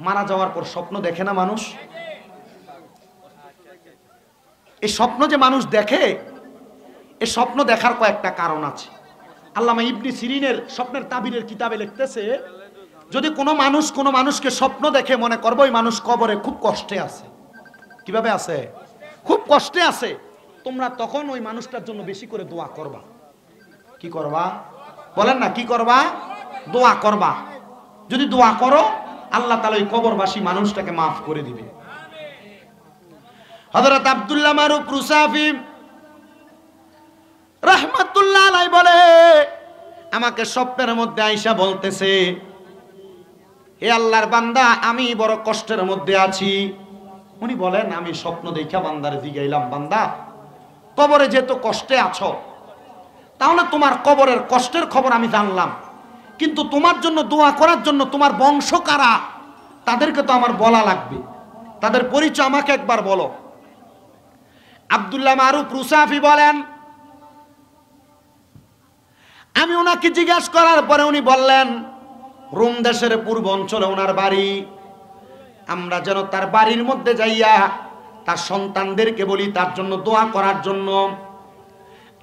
মারা যাওয়ার পর স্বপ্ন দেখে না মানুষ? এই স্বপ্ন যে মানুষ দেখে, এই স্বপ্ন দেখার কয়েকটা কারণ আছে। আল্লামা ইবনে সিরিনের স্বপ্নের তাবিরের কিতাবে লিখতেছে, যদি কোনো মানুষকে স্বপ্ন দেখে মনে করবো ওই মানুষ কবরে খুব কষ্টে আছে। কিভাবে আছে? খুব কষ্টে আছে। তোমরা তখন ওই মানুষটার জন্য বেশি করে দোয়া করবা। কি করবা? বলেন না, কি করবা? দোয়া করবা। যদি দোয়া করো, আল্লাহ তাআলা ওই কবরবাসী মানুষটাকে মাফ করে দিবে। হযরত আব্দুল্লাহ মারুফ রুসাফি রাহমাতুল্লাহ আলাইহি বলে, আমাকে স্বপ্নের মধ্যে আয়েশা বলতেছে, হে আল্লাহর বান্দা, আমি বড় কষ্টের মধ্যে আছি। উনি বলেন, আমি স্বপ্ন দেখা বান্দারে জিগাইলাম, বান্দা কবরে যেহেতু কষ্টে আছো, তাহলে তোমার কবরের কষ্টের খবর আমি জানলাম, কিন্তু তোমার জন্য দোয়া করার জন্য তোমার বংশ কারা তাদেরকে তো আমার বলা লাগবে, তাদের পরিচয় আমাকে একবার বলো। আব্দুল্লাহ মারুফ রুসাফি বলেন, আমি ওনাকে জিজ্ঞাসা করার পরে উনি বললেন, রোম দেশের পূর্ব অঞ্চলে ওনার বাড়ি। আমরা যেন তার বাড়ির মধ্যে যাইয়া তার সন্তানদেরকে বলি তার জন্য দোয়া করার জন্য।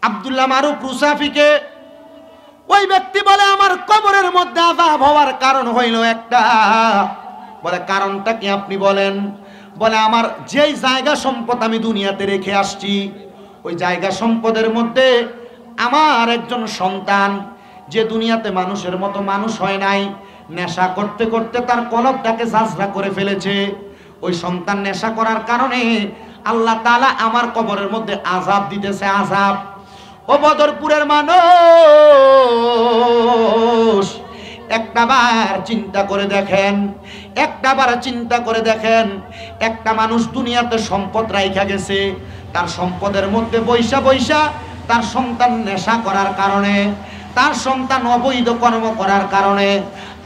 আব্দুল্লাহ মারুফ রুসাফিকে ওই ব্যক্তি বলে, আমার কবরের মধ্যে আযাব হওয়ার কারণ হইল একটা। বলে, কারণটা কি আপনি বলেন? বলে, আমার যেই জায়গা সম্পদ আমি দুনিয়াতে রেখে আসছি, ওই জায়গা সম্পদের মধ্যে আমার একজন সন্তান, যে দুনিয়াতে মানুষের মতো মানুষ হয় নাই, নেশা করতে করতে তার কলবটাকে ঝাঁঝরা করে ফেলেছে। ওই সন্তান নেশা করার কারণে আল্লাহ তাআলা আমার কবরের মধ্যে আযাব দিতেছে, আযাব। ও বদরপুরের মানুষ, একটাবার চিন্তা করে দেখেন, একটাবার চিন্তা করে দেখেন, একটা মানুষ দুনিয়াতে সম্পদ রাইখা গেছে, তার সম্পদের মধ্যে বৈশা বৈশা তার সন্তান নেশা করার কারণে, তার সন্তান অবৈধ কর্ম করার কারণে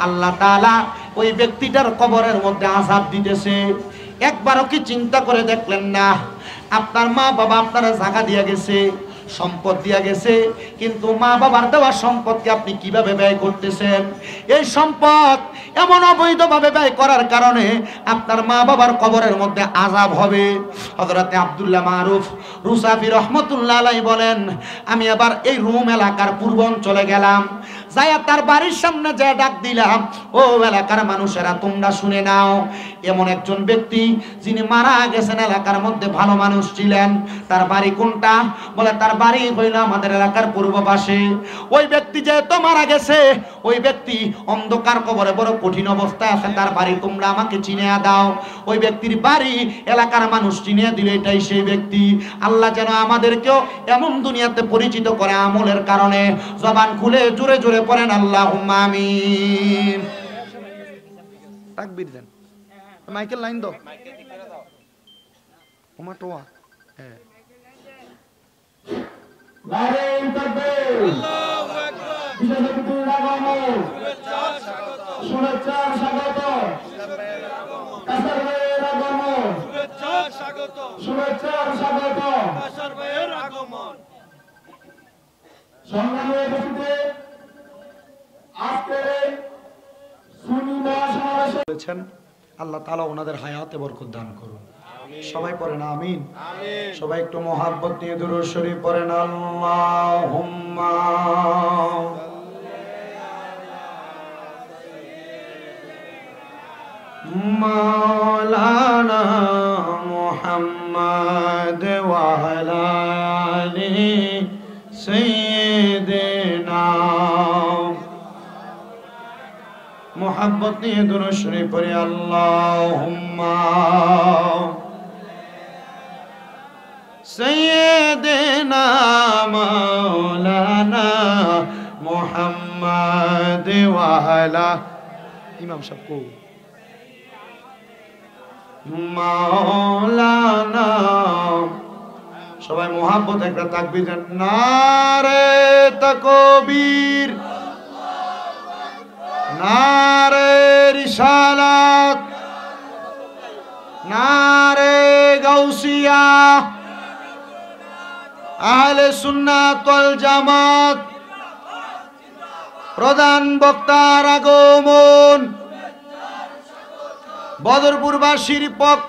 আল্লাহ তাআলা ওই ব্যক্তিটার কবরের মধ্যে আযাব দিতেছে। একবারও কি চিন্তা করে দেখলেন না? আপনার মা বাবা আপনারা জায়গা দিয়ে গেছে, সম্পদ দিয়া গেছে, কিন্তু মা বাবার দেওয়া সম্পদকে আপনি কিভাবে ব্যয় করতেছেন? এই সম্পদ এমন অবৈধভাবে ব্যয় করার কারণে আপনার মা বাবার কবরের মধ্যে আযাব হবে। হযরতে আব্দুল্লাহ মারুফ রুসাফি রাহমাতুল্লাহ আলাইহি বলেন, আমি আবার এই রোম এলাকার পূর্ব অঞ্চলে গেলাম, যাইয়া তার বাড়ির সামনে যে ডাক দিলাম, ও এলাকার মানুষেরা তোমরা শুনে নাও, এমন একজন ব্যক্তি যিনি মারা গেছেন, এলাকার মধ্যে ভালো মানুষ ছিলেন, তার বাড়ি কোনটা? বলে, তার বাড়ি হইল আমাদের এলাকার পূর্ব পাশে। ওই ব্যক্তি যেহেতু মারা গেছে, ওই ব্যক্তি অন্ধকার কবরে বড় কঠিন অবস্থায় আছে, তার বাড়ি তোমরা আমাকে চিনিয়ে দাও। ওই ব্যক্তির বাড়ি এলাকার মানুষ চিনিয়ে দিলে এটাই সেই ব্যক্তি। আল্লাহ যেন আমাদেরকেও এমন দুনিয়াতে পরিচিত করে আমলের কারণে। জবান খুলে জোরে জোরে পড়েন আল্লাহুম্মা আমিন। তাকবীর দেন। মাইকেল লাইন দাও, ওমা টোয়া। হ্যাঁ, নারে তাকবীর, আল্লাহু আকবার। বিশ্বনবীর আগমন, শুভেচ্ছা স্বাগত, কাসার ভাইয়ের আগমন, শুভেচ্ছা স্বাগত, শুভেচ্ছা স্বাগত, কাসার ভাইয়ের আগমন। সংগ্রামী উপস্থিতি, আজকে সুন্নি মহাসমাবেশে বলেছেন, আল্লাহ তাআলা ওনাদের হায়াতে বরকত দান করুন। সবাই পড়েন আমিন। সবাই একটু মহাব্বত নিয়ে দুরূদ শরীফ পড়েন, আল্লাহুম্মা মাওলানা মুহাম্মদ ওয়া আলা আলি সাইয়্যিদিনা। মোহাব্বত নিয়ে দুরূদ শরীফ পড়ি, আল্লাহুম্মা সাইয়্যিদিনা মাওলানা মুহাম্মদ ওয়া আলা ইমাম সাহেব কো মাওলানা। সবাই মোহাব্বত একটা তাকবীর দেন, নারে তাকবীর, নারে রিসালাত, নারে গাউসিয়া, আহলে সুন্নাত ওয়াল জামাত। প্রধান বক্তার আগমন, বদরপুরবাসীর পক্ষ